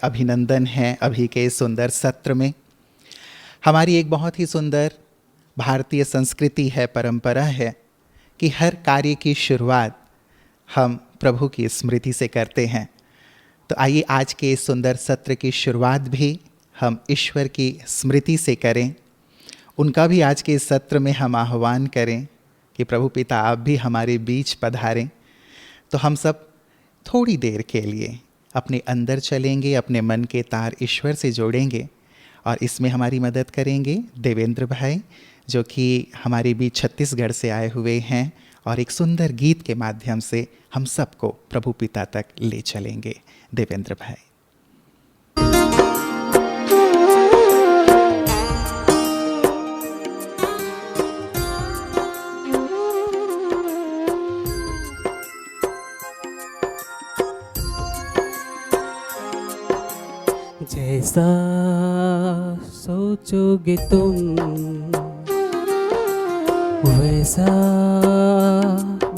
अभिनंदन है अभी के सुंदर सत्र में। हमारी एक बहुत ही सुंदर भारतीय संस्कृति है, परंपरा है कि हर कार्य की शुरुआत हम प्रभु की स्मृति से करते हैं। तो आइए आज के इस सुंदर सत्र की शुरुआत भी हम ईश्वर की स्मृति से करें। उनका भी आज के इस सत्र में हम आह्वान करें कि प्रभु पिता आप भी हमारे बीच पधारें। तो हम सब थोड़ी देर के लिए अपने अंदर चलेंगे, अपने मन के तार ईश्वर से जोड़ेंगे और इसमें हमारी मदद करेंगे देवेंद्र भाई, जो कि हमारे बीच छत्तीसगढ़ से आए हुए हैं और एक सुंदर गीत के माध्यम से हम सबको प्रभु पिता तक ले चलेंगे। देवेंद्र भाई। जैसा सोचोगे तुम वैसा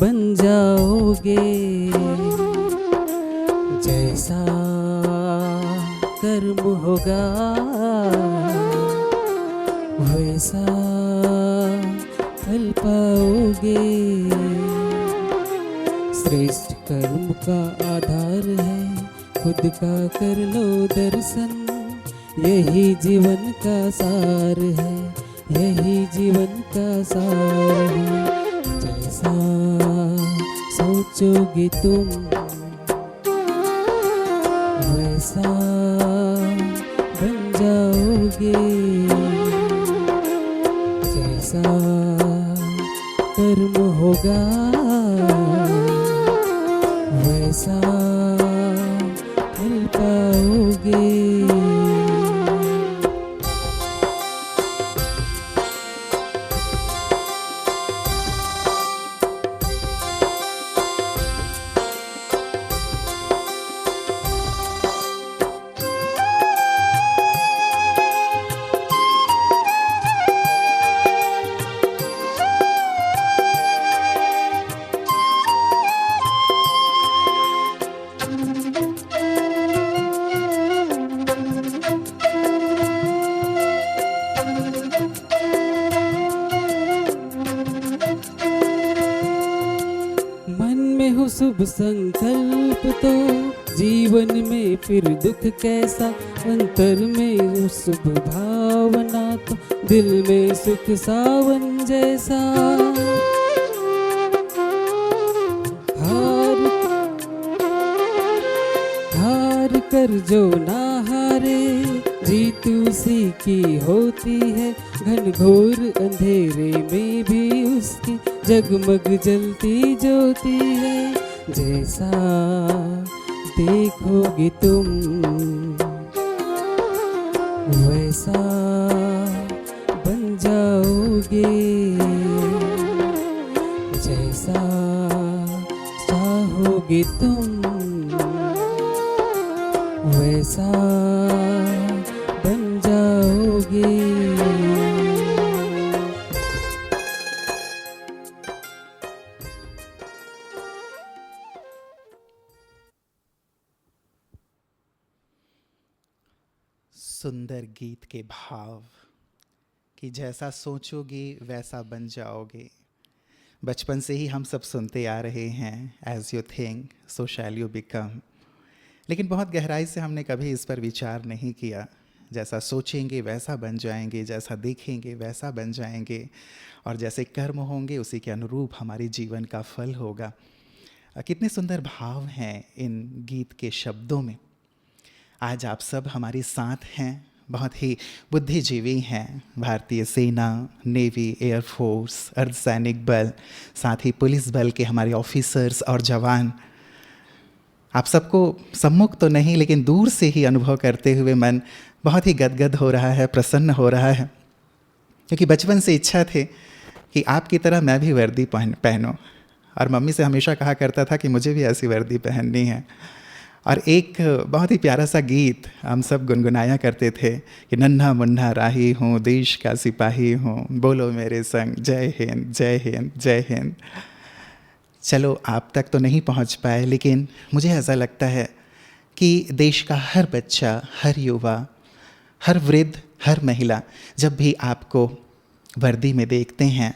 बन जाओगे, जैसा कर्म होगा वैसा फल पाओगे। श्रेष्ठ कर्म का आधार है खुद का कर लो दर्शन, यही जीवन का सार है, यही जीवन का सार है। जैसा सोचोगे तुम वैसा बन जाओगे, जैसा कर्म होगा वैसा फल पाओगे। शुभ संकल्प तो जीवन में फिर दुख कैसा, अंतर में शुभ भावना तो दिल में सुख सावन जैसा। हार कर जो ना हारे जीत उसी की होती है, घनघोर अंधेरे में भी उसकी जगमग जलती ज्योति है। जैसा देखोगे तुम वैसा बन जाओगे, जैसा चाहोगे तुम वैसा बन जाओगे। सुंदर गीत के भाव कि जैसा सोचोगे वैसा बन जाओगे, बचपन से ही हम सब सुनते आ रहे हैं। As you think so shall you become. लेकिन बहुत गहराई से हमने कभी इस पर विचार नहीं किया। जैसा सोचेंगे वैसा बन जाएंगे, जैसा देखेंगे वैसा बन जाएंगे और जैसे कर्म होंगे उसी के अनुरूप हमारे जीवन का फल होगा। कितने सुंदर भाव हैं इन गीत के शब्दों में। आज आप सब हमारे साथ हैं, बहुत ही बुद्धिजीवी हैं। भारतीय सेना, नेवी, एयरफोर्स, अर्धसैनिक बल, साथ ही पुलिस बल के हमारे ऑफिसर्स और जवान। आप सबको सम्मुख तो नहीं लेकिन दूर से ही अनुभव करते हुए मन बहुत ही गदगद हो रहा है, प्रसन्न हो रहा है, क्योंकि बचपन से इच्छा थी कि आपकी तरह मैं भी वर्दी पहनूं और मम्मी से हमेशा कहा करता था कि मुझे भी ऐसी वर्दी पहननी है। और एक बहुत ही प्यारा सा गीत हम सब गुनगुनाया करते थे कि नन्हा मुन्ना राही हूँ, देश का सिपाही हूँ, बोलो मेरे संग जय हिंद जय हिंद जय हिंद। चलो आप तक तो नहीं पहुंच पाए, लेकिन मुझे ऐसा लगता है कि देश का हर बच्चा, हर युवा, हर वृद्ध, हर महिला जब भी आपको वर्दी में देखते हैं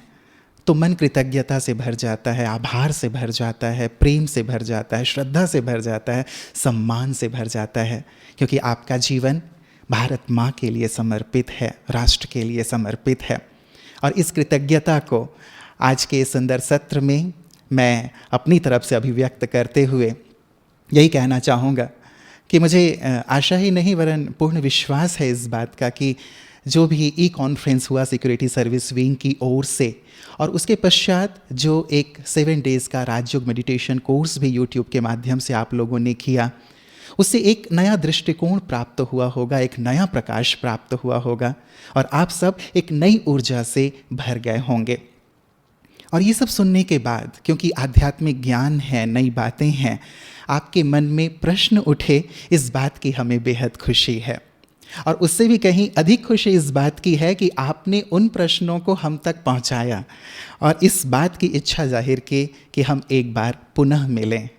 तो मन कृतज्ञता से भर जाता है, आभार से भर जाता है, प्रेम से भर जाता है, श्रद्धा से भर जाता है, सम्मान से भर जाता है, क्योंकि आपका जीवन भारत माँ के लिए समर्पित है, राष्ट्र के लिए समर्पित है। और इस कृतज्ञता को आज के सुंदर सत्र में मैं अपनी तरफ से अभिव्यक्त करते हुए यही कहना चाहूँगा कि मुझे आशा ही नहीं वरन पूर्ण विश्वास है इस बात का कि जो भी ई कॉन्फ्रेंस हुआ सिक्योरिटी सर्विस विंग की ओर से, और उसके पश्चात जो एक 7 डेज़ का राजयोग मेडिटेशन कोर्स भी यूट्यूब के माध्यम से आप लोगों ने किया, उससे एक नया दृष्टिकोण प्राप्त हुआ होगा, एक नया प्रकाश प्राप्त हुआ होगा और आप सब एक नई ऊर्जा से भर गए होंगे। और ये सब सुनने के बाद, क्योंकि आध्यात्मिक ज्ञान है, नई बातें हैं, आपके मन में प्रश्न उठे, इस बात की हमें बेहद खुशी है। और उससे भी कहीं अधिक खुशी इस बात की है कि आपने उन प्रश्नों को हम तक पहुंचाया और इस बात की इच्छा जाहिर की कि हम एक बार पुनः मिलें।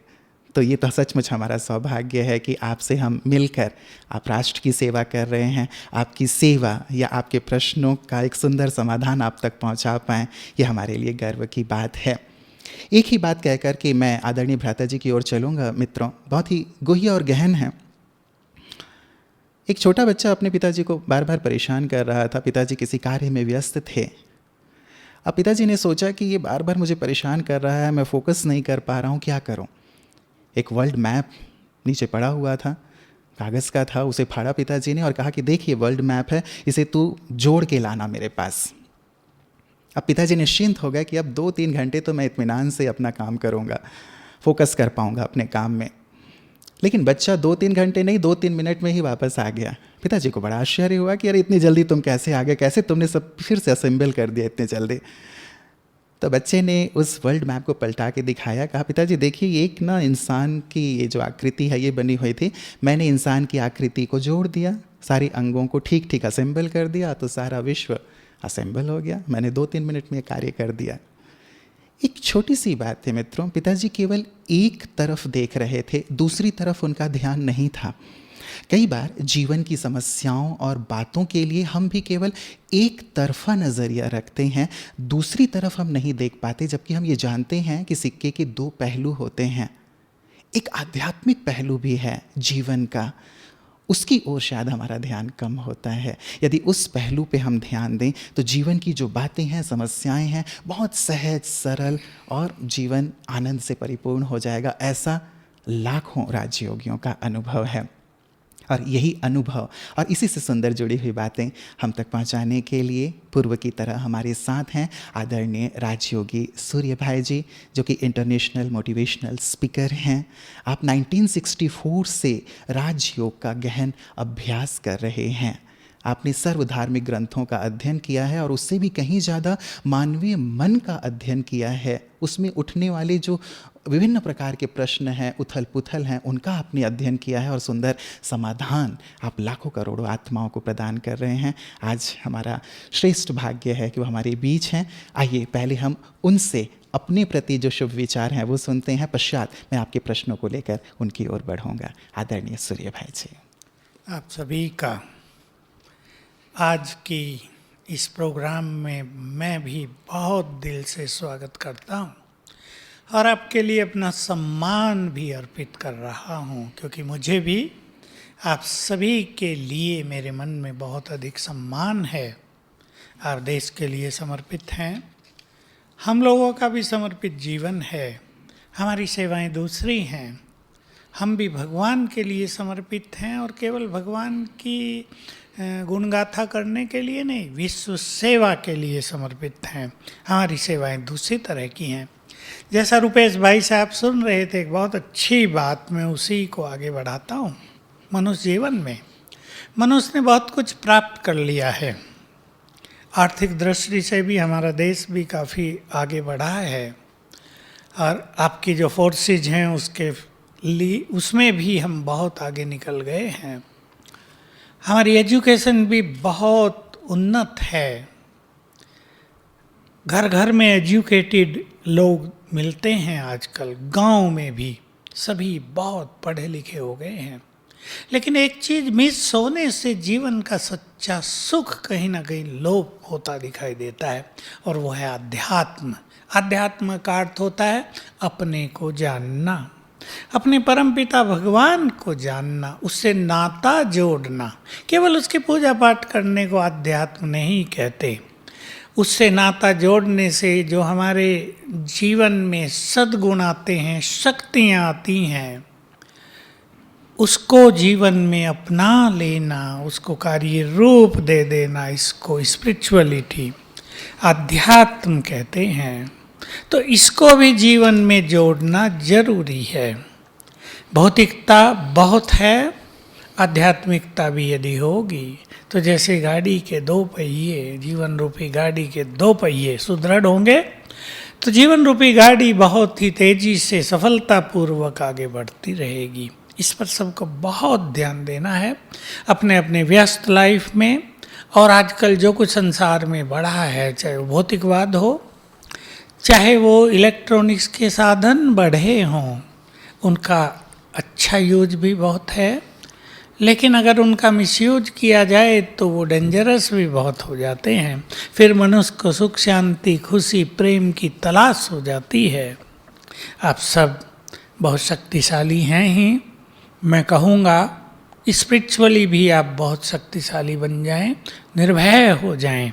तो ये तो सचमुच हमारा सौभाग्य है कि आपसे हम मिलकर, आप राष्ट्र की सेवा कर रहे हैं, आपकी सेवा या आपके प्रश्नों का एक सुंदर समाधान आप तक पहुंचा पाएँ, ये हमारे लिए गर्व की बात है। एक ही बात कहकर के मैं आदरणीय भ्राता जी की ओर चलूँगा। मित्रों, बहुत ही गुह्य और गहन है। एक छोटा बच्चा अपने पिताजी को बार बार परेशान कर रहा था। पिताजी किसी कार्य में व्यस्त थे। अब पिताजी ने सोचा कि ये बार बार मुझे परेशान कर रहा है, मैं फोकस नहीं कर पा रहा हूँ, क्या करूँ। एक वर्ल्ड मैप नीचे पड़ा हुआ था, कागज़ का था, उसे फाड़ा पिताजी ने और कहा कि देखिए वर्ल्ड मैप है, इसे तू जोड़ के लाना मेरे पास। अब पिताजी निश्चिंत हो गए कि अब 2-3 घंटे तो मैं इत्मीनान से अपना काम करूँगा, फोकस कर पाऊँगा अपने काम में। लेकिन बच्चा 2-3 घंटे नहीं, 2-3 मिनट में ही वापस आ गया। पिताजी को बड़ा आश्चर्य हुआ कि अरे इतनी जल्दी तुम कैसे आ गए, कैसे तुमने सब फिर से असेंबल कर दिया इतने जल्दी। तो बच्चे ने उस वर्ल्ड मैप को पलटा के दिखाया, कहा पिताजी देखिए एक ना इंसान की ये जो आकृति है ये बनी हुई थी, मैंने इंसान की आकृति को जोड़ दिया, सारे अंगों को ठीक ठीक असेंबल कर दिया तो सारा विश्व असेंबल हो गया। मैंने 2-3 मिनट में कार्य कर दिया। एक छोटी सी बात है मित्रों, पिताजी केवल एक तरफ देख रहे थे, दूसरी तरफ उनका ध्यान नहीं था। कई बार जीवन की समस्याओं और बातों के लिए हम भी केवल एक तरफा नज़रिया रखते हैं, दूसरी तरफ हम नहीं देख पाते, जबकि हम ये जानते हैं कि सिक्के के 2 पहलू होते हैं। एक आध्यात्मिक पहलू भी है जीवन का, उसकी ओर शायद हमारा ध्यान कम होता है। यदि उस पहलू पे हम ध्यान दें तो जीवन की जो बातें हैं, समस्याएं हैं, बहुत सहज, सरल और जीवन आनंद से परिपूर्ण हो जाएगा। ऐसा लाखों राजयोगियों का अनुभव है। और यही अनुभव और इसी से सुंदर जुड़ी हुई बातें हम तक पहुंचाने के लिए पूर्व की तरह हमारे साथ हैं आदरणीय राजयोगी सूर्य भाई जी, जो कि इंटरनेशनल मोटिवेशनल स्पीकर हैं। आप 1964 से राजयोग का गहन अभ्यास कर रहे हैं। आपने सर्वधार्मिक ग्रंथों का अध्ययन किया है और उससे भी कहीं ज़्यादा मानवीय मन का अध्ययन किया है। उसमें उठने वाले जो विभिन्न प्रकार के प्रश्न हैं, उथल पुथल हैं, उनका आपने अध्ययन किया है और सुंदर समाधान आप लाखों करोड़ों आत्माओं को प्रदान कर रहे हैं। आज हमारा श्रेष्ठ भाग्य है कि वो हमारे बीच हैं। आइए पहले हम उनसे अपने प्रति जो शुभ विचार हैं वो सुनते हैं, पश्चात मैं आपके प्रश्नों को लेकर उनकी ओर बढ़ूँगा। आदरणीय सूर्य भाई जी, आप सभी का आज की इस प्रोग्राम में मैं भी बहुत दिल से स्वागत करता हूँ और आपके लिए अपना सम्मान भी अर्पित कर रहा हूँ, क्योंकि मुझे भी आप सभी के लिए मेरे मन में बहुत अधिक सम्मान है। आप देश के लिए समर्पित हैं, हम लोगों का भी समर्पित जीवन है, हमारी सेवाएं दूसरी हैं। हम भी भगवान के लिए समर्पित हैं और केवल भगवान की गुणगाथा करने के लिए नहीं, विश्व सेवा के लिए समर्पित हैं। हमारी सेवाएं दूसरी तरह की हैं। जैसा रुपेश भाई साहब सुन रहे थे, एक बहुत अच्छी बात, मैं उसी को आगे बढ़ाता हूँ। मनुष्य जीवन में मनुष्य ने बहुत कुछ प्राप्त कर लिया है। आर्थिक दृष्टि से भी हमारा देश भी काफ़ी आगे बढ़ा है और आपकी जो फोर्सेज हैं उसके लिए उसमें भी हम बहुत आगे निकल गए हैं। हमारी एजुकेशन भी बहुत उन्नत है। घर घर में एजुकेटेड लोग मिलते हैं आजकल, गांव में भी सभी बहुत पढ़े लिखे हो गए हैं। लेकिन एक चीज मिस होने से जीवन का सच्चा सुख कहीं ना कहीं लोप होता दिखाई देता है, और वो है अध्यात्म। अध्यात्म का अर्थ होता है अपने को जानना, अपने परमपिता भगवान को जानना, उससे नाता जोड़ना। केवल उसकी पूजा पाठ करने को अध्यात्म नहीं कहते। उससे नाता जोड़ने से जो हमारे जीवन में सद्गुण आते हैं, शक्तियाँ आती हैं, उसको जीवन में अपना लेना, उसको कार्य रूप दे देना, इसको स्पिरिचुअलिटी, अध्यात्म कहते हैं। तो इसको भी जीवन में जोड़ना जरूरी है। भौतिकता बहुत है, आध्यात्मिकता भी यदि होगी तो जैसे गाड़ी के दो पहिए, जीवन रूपी गाड़ी के दो पहिए सुदृढ़ होंगे तो जीवन रूपी गाड़ी बहुत ही तेजी से सफलतापूर्वक आगे बढ़ती रहेगी। इस पर सबको बहुत ध्यान देना है अपने अपने व्यस्त लाइफ में। और आजकल जो कुछ संसार में बढ़ा है, चाहे वो भौतिकवाद हो, चाहे वो इलेक्ट्रॉनिक्स के साधन बढ़े हों, उनका अच्छा यूज भी बहुत है, लेकिन अगर उनका मिसयूज किया जाए तो वो डेंजरस भी बहुत हो जाते हैं। फिर मनुष्य को सुख, शांति, खुशी, प्रेम की तलाश हो जाती है। आप सब बहुत शक्तिशाली हैं ही, मैं कहूँगा स्पिरिचुअली भी आप बहुत शक्तिशाली बन जाएं, निर्भय हो जाएं।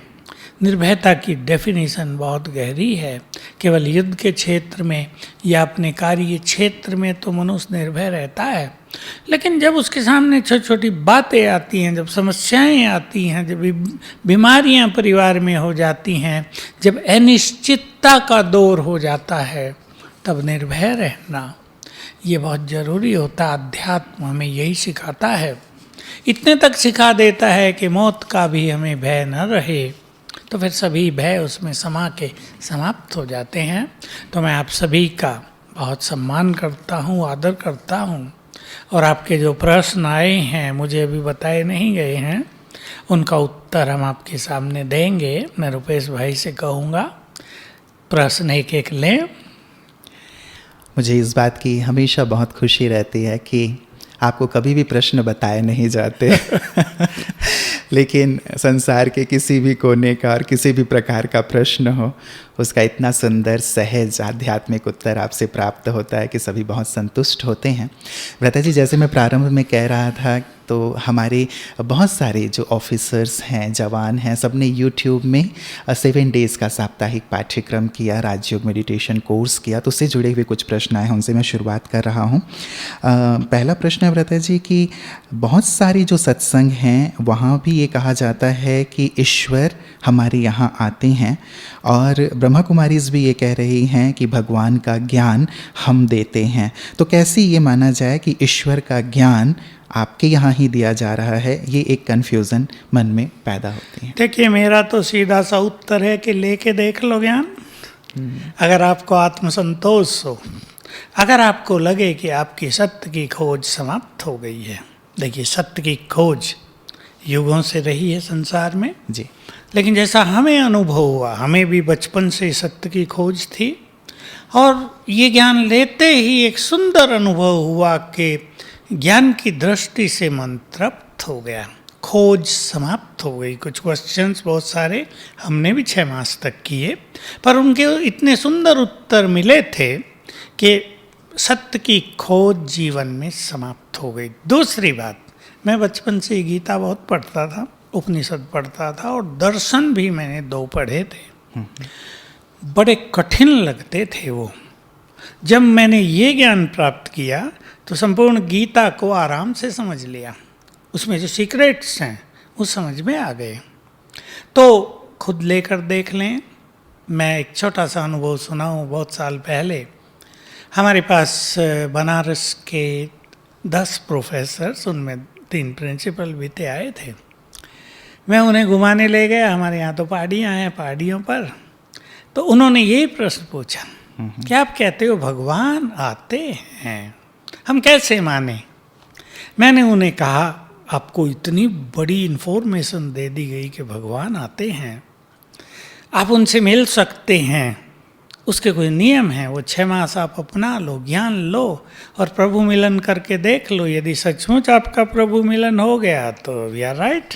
निर्भयता की डेफिनेशन बहुत गहरी है। केवल युद्ध के क्षेत्र में या अपने कार्य क्षेत्र में तो मनुष्य निर्भय रहता है, लेकिन जब उसके सामने छोटी छोटी बातें आती हैं, जब समस्याएं आती हैं, जब बीमारियां परिवार में हो जाती हैं, जब अनिश्चितता का दौर हो जाता है, तब निर्भय रहना ये बहुत ज़रूरी होता। अध्यात्म हमें यही सिखाता है। इतने तक सिखा देता है कि मौत का भी हमें भय न रहे, तो फिर सभी भय उसमें समा के समाप्त हो जाते हैं। तो मैं आप सभी का बहुत सम्मान करता हूँ, आदर करता हूँ, और आपके जो प्रश्न आए हैं, मुझे अभी बताए नहीं गए हैं, उनका उत्तर हम आपके सामने देंगे। मैं रुपेश भाई से कहूँगा प्रश्न एक एक लें। मुझे इस बात की हमेशा बहुत खुशी रहती है कि आपको कभी भी प्रश्न बताए नहीं जाते लेकिन संसार के किसी भी कोने का और किसी भी प्रकार का प्रश्न हो, उसका इतना सुंदर सहज आध्यात्मिक उत्तर आपसे प्राप्त होता है कि सभी बहुत संतुष्ट होते हैं। व्रता जी, जैसे मैं प्रारंभ में कह रहा था, तो हमारे बहुत सारे जो ऑफिसर्स हैं, जवान हैं, सब ने यूट्यूब में 7 डेज़ का साप्ताहिक पाठ्यक्रम किया, राजयोग मेडिटेशन कोर्स किया। तो उससे जुड़े हुए कुछ प्रश्न आए हैं, उनसे मैं शुरुआत कर रहा हूँ। पहला प्रश्न है व्रता जी कि बहुत सारी जो सत्संग हैं वहाँ भी ये कहा जाता है कि ईश्वर हमारे यहाँ आते हैं, और ब्रह्मा कुमारीज भी ये कह रही हैं कि भगवान का ज्ञान हम देते हैं। तो कैसे ये माना जाए कि ईश्वर का ज्ञान आपके यहाँ ही दिया जा रहा है? ये एक कन्फ्यूज़न मन में पैदा होती है। देखिए, मेरा तो सीधा सा उत्तर है कि लेके देख लो ज्ञान। अगर आपको आत्मसंतोष हो, अगर आपको लगे कि आपकी सत्य की खोज समाप्त हो गई है। देखिए, सत्य की खोज युगों से रही है संसार में जी, लेकिन जैसा हमें अनुभव हुआ, हमें भी बचपन से सत्य की खोज थी, और ये ज्ञान लेते ही एक सुंदर अनुभव हुआ कि ज्ञान की दृष्टि से मन तृप्त हो गया, खोज समाप्त हो गई। कुछ क्वेश्चंस बहुत सारे हमने भी 6 मास तक किए, पर उनके इतने सुंदर उत्तर मिले थे कि सत्य की खोज जीवन में समाप्त हो गई। दूसरी बात, मैं बचपन से गीता बहुत पढ़ता था, उपनिषद पढ़ता था, और दर्शन भी मैंने 2 पढ़े थे। बड़े कठिन लगते थे वो। जब मैंने ये ज्ञान प्राप्त किया तो संपूर्ण गीता को आराम से समझ लिया, उसमें जो सीक्रेट्स हैं वो समझ में आ गए। तो खुद लेकर देख लें। मैं एक छोटा सा अनुभव सुनाऊं। बहुत साल पहले हमारे पास बनारस के 10 प्रोफेसर्स, उनमें 3 प्रिंसिपल भी थे, आए थे। मैं उन्हें घुमाने ले गया। हमारे यहाँ तो पहाड़ियाँ हैं, पहाड़ियों पर। तो उन्होंने यही प्रश्न पूछा, क्या आप कहते हो भगवान आते हैं, हम कैसे माने? मैंने उन्हें कहा, आपको इतनी बड़ी इन्फॉर्मेशन दे दी गई कि भगवान आते हैं, आप उनसे मिल सकते हैं, उसके कोई नियम हैं, वो 6 मास आप अपना लो, ज्ञान लो और प्रभु मिलन करके देख लो। यदि सचमुच आपका प्रभु मिलन हो गया तो वी आर राइट,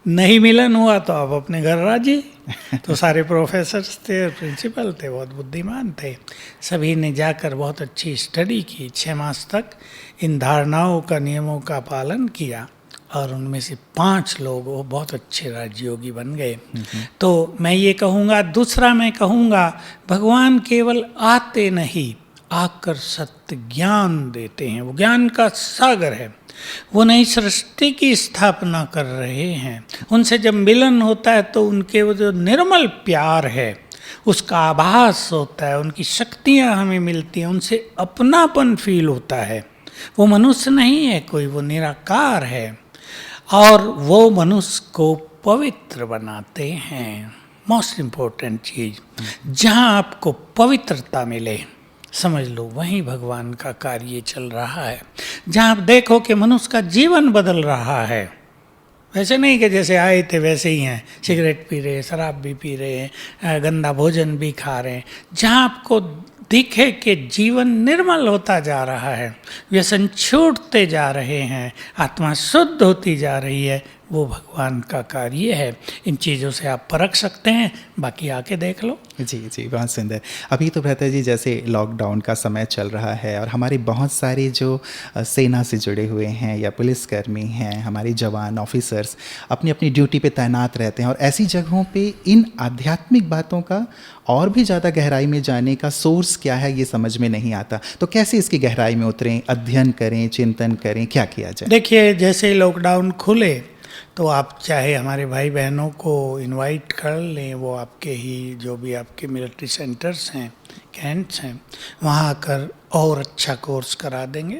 नहीं मिलन हुआ तो आप अपने घर राजी। तो सारे प्रोफेसर्स थे, प्रिंसिपल थे, बहुत बुद्धिमान थे, सभी ने जाकर बहुत अच्छी स्टडी की, 6 मास तक इन धारणाओं का, नियमों का पालन किया और उनमें से 5 लोग वो बहुत अच्छे राजयोगी बन गए। तो मैं ये कहूँगा, दूसरा मैं कहूँगा, भगवान केवल आते नहीं, आकर सत्य ज्ञान देते हैं। वो ज्ञान का सागर है, वो नई सृष्टि की स्थापना कर रहे हैं। उनसे जब मिलन होता है तो उनके वो जो निर्मल प्यार है उसका आभास होता है, उनकी शक्तियाँ हमें मिलती हैं, उनसे अपनापन फील होता है। वो मनुष्य नहीं है कोई, वो निराकार है और वो मनुष्य को पवित्र बनाते हैं। मोस्ट इम्पोर्टेंट चीज़, जहाँ आपको पवित्रता मिले, समझ लो वहीं भगवान का कार्य चल रहा है। जहाँ आप देखो कि मनुष्य का जीवन बदल रहा है, वैसे नहीं कि जैसे आए थे वैसे ही हैं, सिगरेट पी रहे, शराब भी पी रहे हैं, गंदा भोजन भी खा रहे हैं। जहाँ आपको दिखे कि जीवन निर्मल होता जा रहा है, व्यसन छूटते जा रहे हैं, आत्मा शुद्ध होती जा रही है, वो भगवान का कार्य है। इन चीज़ों से आप परख सकते हैं, बाकी आके देख लो। जी जी, बहुत सुंदर। अभी तो भ्राता जी जैसे लॉकडाउन का समय चल रहा है और हमारे बहुत सारे जो सेना से जुड़े हुए हैं या पुलिसकर्मी हैं, हमारे जवान ऑफिसर्स अपनी अपनी ड्यूटी पे तैनात रहते हैं और ऐसी जगहों पे इन आध्यात्मिक बातों का और भी ज़्यादा गहराई में जाने का सोर्स क्या है ये समझ में नहीं आता। तो कैसे इसकी गहराई में उतरें, अध्ययन करें, चिंतन करें, क्या किया जाए? देखिए, जैसे लॉकडाउन खुले तो आप चाहे हमारे भाई बहनों को इनवाइट कर लें, वो आपके ही जो भी आपके मिलिट्री सेंटर्स हैं, कैंट्स हैं, वहाँ आकर और अच्छा कोर्स करा देंगे।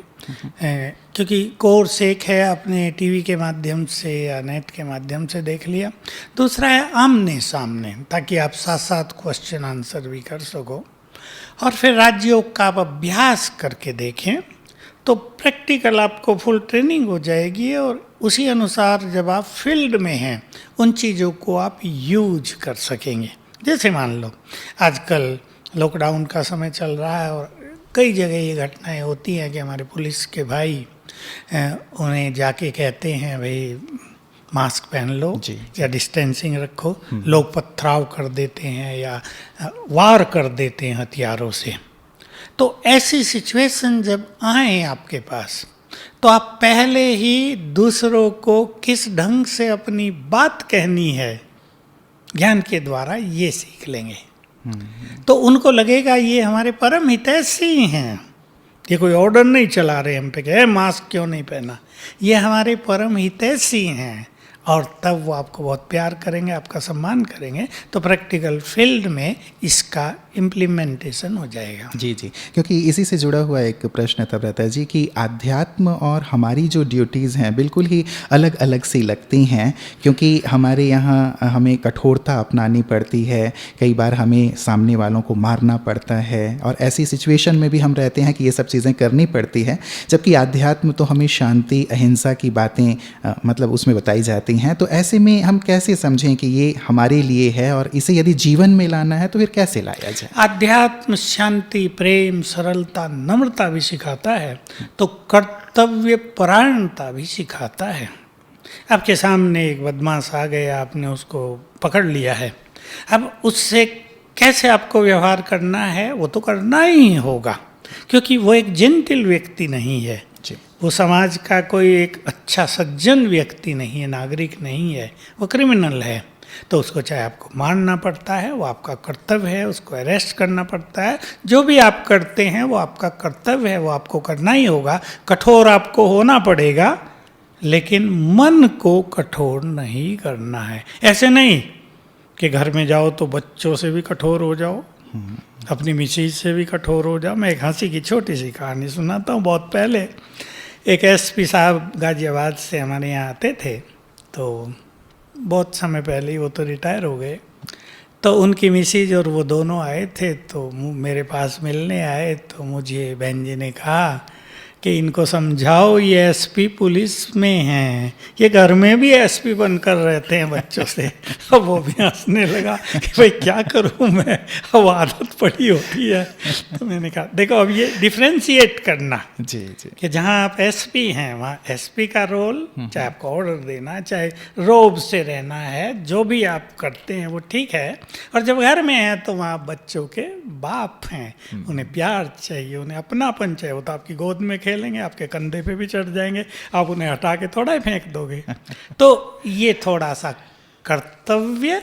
क्योंकि कोर्स एक है आपने टीवी के माध्यम से या नेट के माध्यम से देख लिया, दूसरा है आमने सामने, ताकि आप साथ साथ क्वेश्चन आंसर भी कर सको। और फिर राजयोग का आप अभ्यास करके देखें तो प्रैक्टिकल आपको फुल ट्रेनिंग हो जाएगी और उसी अनुसार जब आप फील्ड में हैं उन चीज़ों को आप यूज कर सकेंगे। जैसे मान लो आजकल लॉकडाउन का समय चल रहा है और कई जगह ये घटनाएं होती हैं कि हमारे पुलिस के भाई उन्हें जाके कहते हैं भाई मास्क पहन लो जी, या डिस्टेंसिंग रखो, लोग पथराव कर देते हैं या वार कर देते हैं हथियारों से। तो ऐसी सिचुएशन जब आए आपके पास तो आप पहले ही दूसरों को किस ढंग से अपनी बात कहनी है ज्ञान के द्वारा ये सीख लेंगे। तो उनको लगेगा ये हमारे परम हितैषी हैं, ये कोई ऑर्डर नहीं चला रहे हम पे कि मास्क क्यों नहीं पहना, ये हमारे परम हितैषी हैं। और तब वो आपको बहुत प्यार करेंगे, आपका सम्मान करेंगे। तो प्रैक्टिकल फील्ड में इसका इम्प्लीमेंटेशन हो जाएगा। जी जी, क्योंकि इसी से जुड़ा हुआ एक प्रश्न था भ्राता जी कि आध्यात्म और हमारी जो ड्यूटीज़ हैं बिल्कुल ही अलग अलग सी लगती हैं, क्योंकि हमारे यहाँ हमें कठोरता अपनानी पड़ती है, कई बार हमें सामने वालों को मारना पड़ता है और ऐसी सिचुएशन में भी हम रहते हैं कि ये सब चीज़ें करनी पड़ती है। जबकि आध्यात्म तो हमें शांति, अहिंसा की बातें मतलब उसमें बताई जाती हैं। तो ऐसे में हम कैसे समझें कि ये हमारे लिए है और इसे यदि जीवन में लाना है तो फिर कैसे लाया जाए? आध्यात्म शांति, प्रेम, सरलता, नम्रता भी सिखाता है, तो कर्तव्य परायणता भी सिखाता है। आपके सामने एक बदमाश आ गया, आपने उसको पकड़ लिया है, अब उससे कैसे आपको व्यवहार करना है वो तो करना ही होगा, क्योंकि वो एक जेंटल व्यक्ति नहीं है, वो समाज का कोई एक अच्छा सज्जन व्यक्ति नहीं है, नागरिक नहीं है, वो क्रिमिनल है। तो उसको चाहे आपको मारना पड़ता है, वो आपका कर्तव्य है, उसको अरेस्ट करना पड़ता है। जो भी आप करते हैं वो आपका कर्तव्य है, वो आपको करना ही होगा। कठोर आपको होना पड़ेगा, लेकिन मन को कठोर नहीं करना है। ऐसे नहीं कि घर में जाओ तो बच्चों से भी कठोर हो जाओ, अपनी मिसेज से भी कठोर हो जाओ। मैं एक हंसी की छोटी सी कहानी सुनाता हूँ। बहुत पहले एक एसपी साहब गाजियाबाद से हमारे यहाँ आते थे, तो बहुत समय पहले ही, वो तो रिटायर हो गए। तो उनकी मिसेज और वो दोनों आए थे, तो मेरे पास मिलने आए। तो मुझे बहन जी ने कहा कि इनको समझाओ ये एसपी पुलिस में हैं, ये घर में भी एसपी बनकर रहते हैं बच्चों से। अब वो भी हंसने लगा कि भाई क्या करूं मैं, अब आदत पड़ी होती है। तो मैंने कहा देखो अब ये डिफ्रेंशिएट करना जी जी कि जहाँ आप एसपी हैं वहाँ एसपी का रोल, चाहे आपको ऑर्डर देना, चाहे रोब से रहना है, जो भी आप करते हैं वो ठीक है। और जब घर में है तो वहाँ बच्चों के बाप हैं, उन्हें प्यार चाहिए, उन्हें अपनापन चाहिए। वो तो आपकी गोद में खेलेंगे, आपके कंधे पे भी चढ़ जाएंगे, आप उन्हें हटा के थोड़ा ही फेंक दोगे। तो ये थोड़ा सा कर्तव्य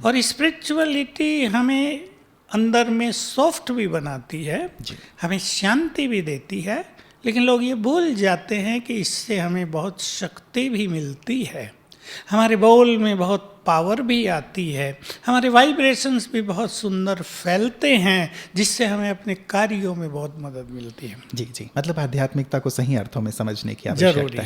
और स्पिरिचुअलिटी हमें अंदर में सॉफ्ट भी बनाती है, हमें शांति भी देती है, लेकिन लोग ये भूल जाते हैं कि इससे हमें बहुत शक्ति भी मिलती है, हमारे बोल में बहुत पावर भी आती है, हमारे वाइब्रेशंस भी बहुत सुंदर फैलते हैं, जिससे हमें अपने कार्यों में बहुत मदद मिलती है। जी जी, मतलब आध्यात्मिकता को सही अर्थों में समझने की आवश्यकता जरूरी है।